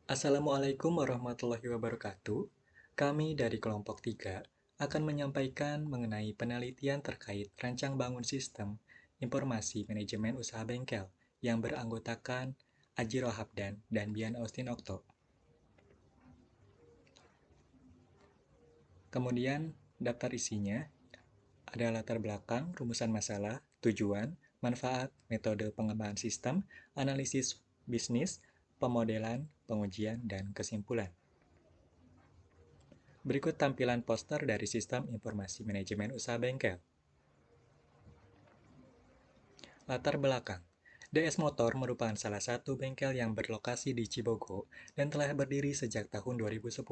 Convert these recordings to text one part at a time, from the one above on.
Assalamualaikum warahmatullahi wabarakatuh. Kami dari kelompok 3 akan menyampaikan mengenai penelitian terkait rancang bangun sistem informasi manajemen usaha bengkel yang beranggotakan Aji Rohabdan dan Bian Austin Okto. Kemudian daftar isinya ada latar belakang, rumusan masalah, tujuan, manfaat, metode pengembangan sistem, analisis bisnis, pemodelan, pengujian, dan kesimpulan. Berikut tampilan poster dari Sistem Informasi Manajemen Usaha Bengkel. Latar belakang. DS Motor merupakan salah satu bengkel yang berlokasi di Cibogo dan telah berdiri sejak tahun 2010.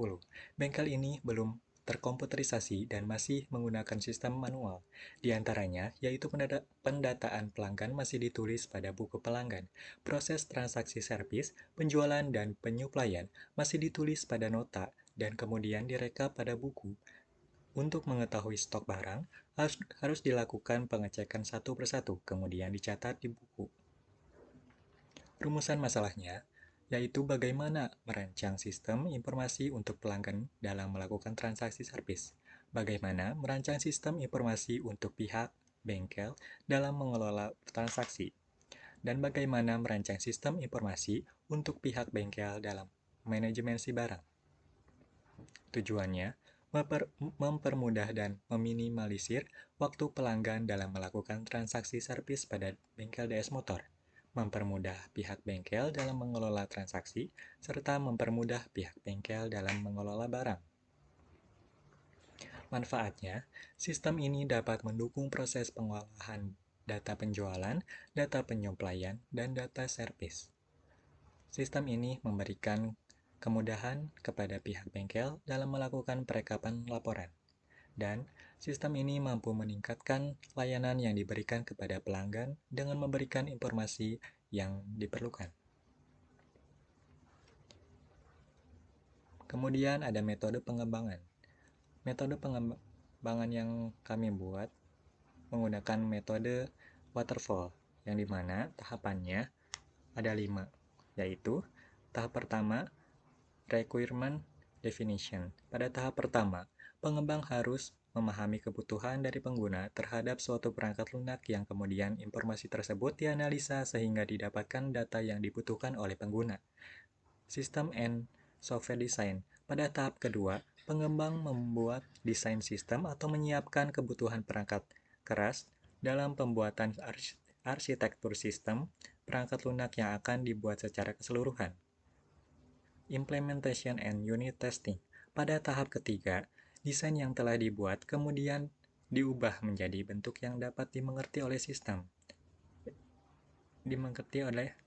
Bengkel ini belum terkomputerisasi dan masih menggunakan sistem manual. Di antaranya, yaitu pendataan pelanggan masih ditulis pada buku pelanggan. Proses transaksi servis, penjualan, dan penyuplaian masih ditulis pada nota dan kemudian direkap pada buku. Untuk mengetahui stok barang, harus dilakukan pengecekan satu persatu, kemudian dicatat di buku. Rumusan masalahnya, yaitu bagaimana merancang sistem informasi untuk pelanggan dalam melakukan transaksi servis, bagaimana merancang sistem informasi untuk pihak bengkel dalam mengelola transaksi, dan bagaimana merancang sistem informasi untuk pihak bengkel dalam manajemen si barang. Tujuannya, mempermudah dan meminimalisir waktu pelanggan dalam melakukan transaksi servis pada bengkel DS Motor, mempermudah pihak bengkel dalam mengelola transaksi, serta mempermudah pihak bengkel dalam mengelola barang. Manfaatnya, sistem ini dapat mendukung proses pengolahan data penjualan, data penyuplaian, dan data servis. Sistem ini memberikan kemudahan kepada pihak bengkel dalam melakukan perekapan laporan, dan sistem ini mampu meningkatkan layanan yang diberikan kepada pelanggan dengan memberikan informasi yang diperlukan. Kemudian ada metode pengembangan. Metode pengembangan yang kami buat menggunakan metode waterfall, yang dimana tahapannya ada 5, yaitu tahap pertama, requirement definition. Pada tahap pertama, pengembang harus memahami kebutuhan dari pengguna terhadap suatu perangkat lunak yang kemudian informasi tersebut dianalisa sehingga didapatkan data yang dibutuhkan oleh pengguna. Sistem and software design. Pada tahap kedua, pengembang membuat desain sistem atau menyiapkan kebutuhan perangkat keras dalam pembuatan arsitektur sistem perangkat lunak yang akan dibuat secara keseluruhan. Implementation and unit testing. Pada tahap ketiga, desain yang telah dibuat kemudian diubah menjadi bentuk yang dapat dimengerti oleh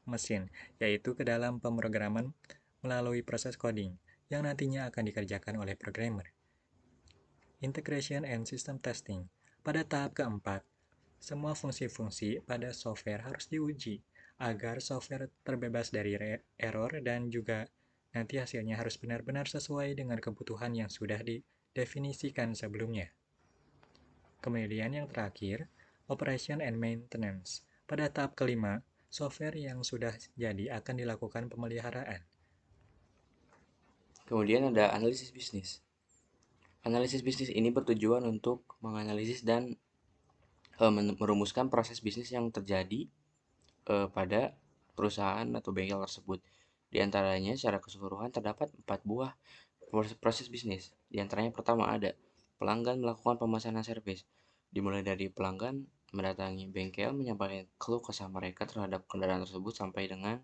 mesin, yaitu ke dalam pemrograman melalui proses coding, yang nantinya akan dikerjakan oleh programmer. Integration and system testing. Pada tahap keempat, semua fungsi-fungsi pada software harus diuji, agar software terbebas dari error dan juga nanti hasilnya harus benar-benar sesuai dengan kebutuhan yang sudah didefinisikan sebelumnya. Kemudian yang terakhir, operation and maintenance. Pada tahap kelima, software yang sudah jadi akan dilakukan pemeliharaan. Kemudian ada analisis bisnis. Analisis bisnis ini bertujuan untuk menganalisis dan merumuskan proses bisnis yang terjadi pada perusahaan atau bengkel tersebut. Di antaranya secara keseluruhan terdapat 4 buah proses bisnis. Di antaranya pertama ada pelanggan melakukan pemesanan servis. Dimulai dari pelanggan mendatangi bengkel menyampaikan keluh kesah mereka terhadap kendaraan tersebut sampai dengan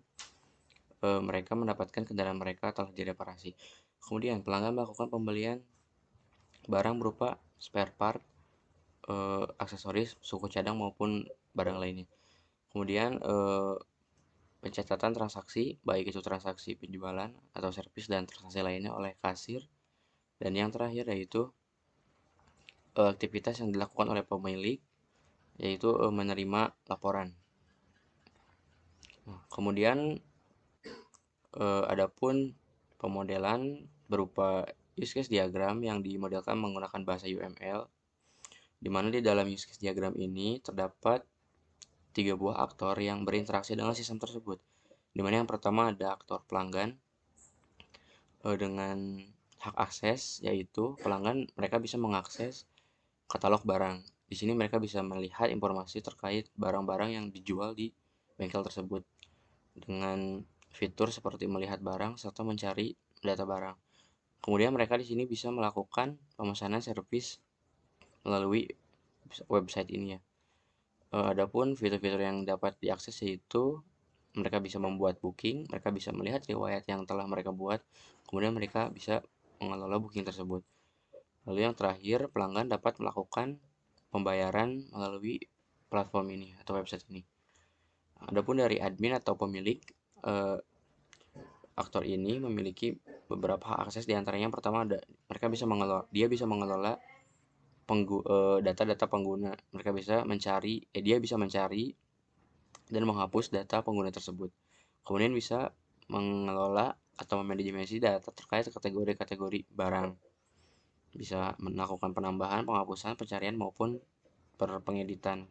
mereka mendapatkan kendaraan mereka telah direparasi. Kemudian pelanggan melakukan pembelian barang berupa spare part, aksesoris, suku cadang maupun barang lainnya. Kemudian pencatatan transaksi, baik itu transaksi penjualan atau servis dan transaksi lainnya oleh kasir. Dan yang terakhir yaitu aktivitas yang dilakukan oleh pemilik, yaitu menerima laporan. Kemudian adapun pemodelan berupa use case diagram yang dimodelkan menggunakan bahasa UML, di mana di dalam use case diagram ini terdapat 3 buah aktor yang berinteraksi dengan sistem tersebut. Di mana yang pertama ada aktor pelanggan, dengan hak akses, yaitu pelanggan mereka bisa mengakses katalog barang. Di sini mereka bisa melihat informasi terkait barang-barang yang dijual di bengkel tersebut dengan fitur seperti melihat barang serta mencari data barang. Kemudian mereka di sini bisa melakukan pemesanan servis melalui website ini ya. Adapun fitur-fitur yang dapat diakses yaitu mereka bisa membuat booking, mereka bisa melihat riwayat yang telah mereka buat, kemudian mereka bisa mengelola booking tersebut. Lalu yang terakhir, pelanggan dapat melakukan pembayaran melalui platform ini atau website ini. Adapun dari admin atau pemilik, aktor ini memiliki beberapa hak akses, diantaranya yang pertama ada mereka bisa mengelola data-data pengguna. Dia bisa mencari dan menghapus data pengguna tersebut. Kemudian bisa mengelola atau memanajemen data terkait kategori-kategori barang. Bisa melakukan penambahan, penghapusan, pencarian maupun pengeditan.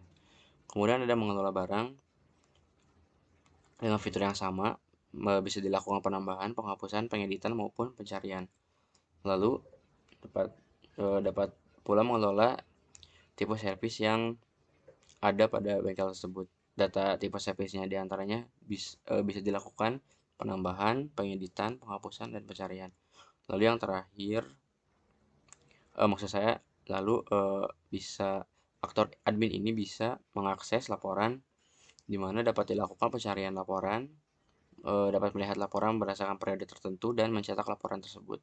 Kemudian ada mengelola barang dengan fitur yang sama, bisa dilakukan penambahan, penghapusan, pengeditan maupun pencarian. Lalu dapat pula mengelola tipe servis yang ada pada bengkel tersebut. Data tipe servisnya diantaranya bisa dilakukan penambahan, pengeditan, penghapusan, dan pencarian. Lalu yang terakhir, maksud saya, lalu bisa aktor admin ini bisa mengakses laporan di mana dapat dilakukan pencarian laporan, dapat melihat laporan berdasarkan periode tertentu dan mencetak laporan tersebut.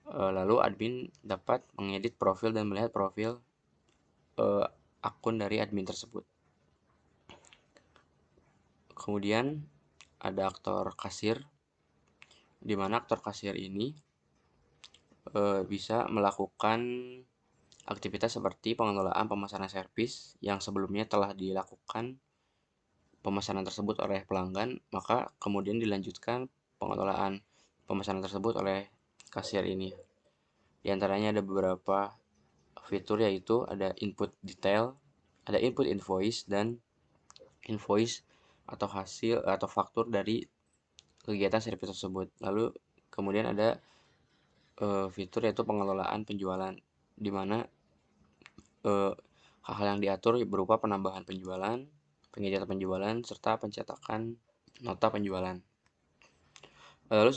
Lalu admin dapat mengedit profil dan melihat profil akun dari admin tersebut. Kemudian ada aktor kasir, di mana aktor kasir ini bisa melakukan aktivitas seperti pengelolaan pemesanan servis yang sebelumnya telah dilakukan pemesanan tersebut oleh pelanggan, maka kemudian dilanjutkan pengelolaan pemesanan tersebut oleh kasir ini. Di antaranya ada beberapa fitur, yaitu ada input detail, ada input invoice, dan invoice atau hasil atau faktur dari kegiatan servis tersebut. Lalu kemudian ada fitur yaitu pengelolaan penjualan, di mana hal-hal yang diatur berupa penambahan penjualan, pengeditan penjualan, serta pencetakan nota penjualan. Lalu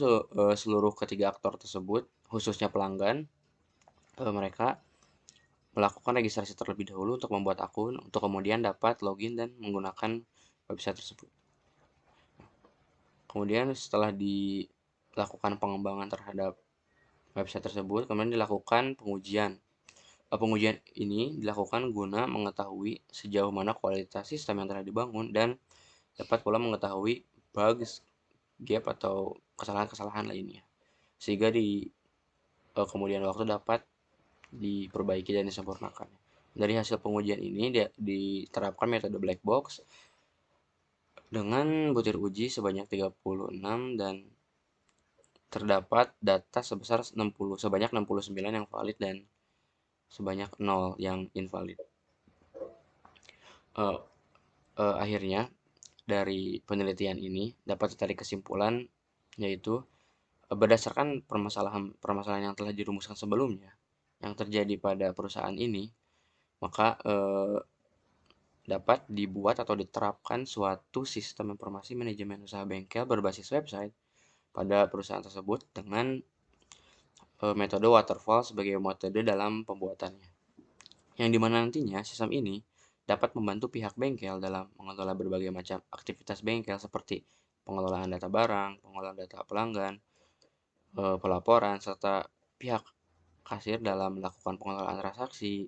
seluruh ketiga aktor tersebut, khususnya pelanggan, mereka melakukan registrasi terlebih dahulu untuk membuat akun, untuk kemudian dapat login dan menggunakan website tersebut. Kemudian setelah dilakukan pengembangan terhadap website tersebut, kemudian dilakukan pengujian. Pengujian ini dilakukan guna mengetahui sejauh mana kualitas sistem yang telah dibangun dan dapat pula mengetahui bugs, gap, atau kesalahan-kesalahan lainnya, sehingga di kemudian waktu dapat diperbaiki dan disempurnakan. Dari hasil pengujian ini diterapkan metode black box dengan butir uji sebanyak 36 dan terdapat data sebanyak 69 yang valid dan sebanyak 0 yang invalid. Akhirnya dari penelitian ini dapat ditarik kesimpulan, yaitu berdasarkan permasalahan yang telah dirumuskan sebelumnya yang terjadi pada perusahaan ini, maka dapat dibuat atau diterapkan suatu sistem informasi manajemen usaha bengkel berbasis website pada perusahaan tersebut dengan metode waterfall sebagai metode dalam pembuatannya, yang dimana nantinya sistem ini dapat membantu pihak bengkel dalam mengelola berbagai macam aktivitas bengkel seperti pengelolaan data barang, pengelolaan data pelanggan, pelaporan, serta pihak kasir dalam melakukan pengelolaan transaksi,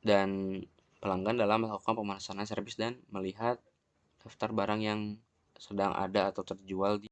dan pelanggan dalam melakukan pemesanan servis dan melihat daftar barang yang sedang ada atau terjual di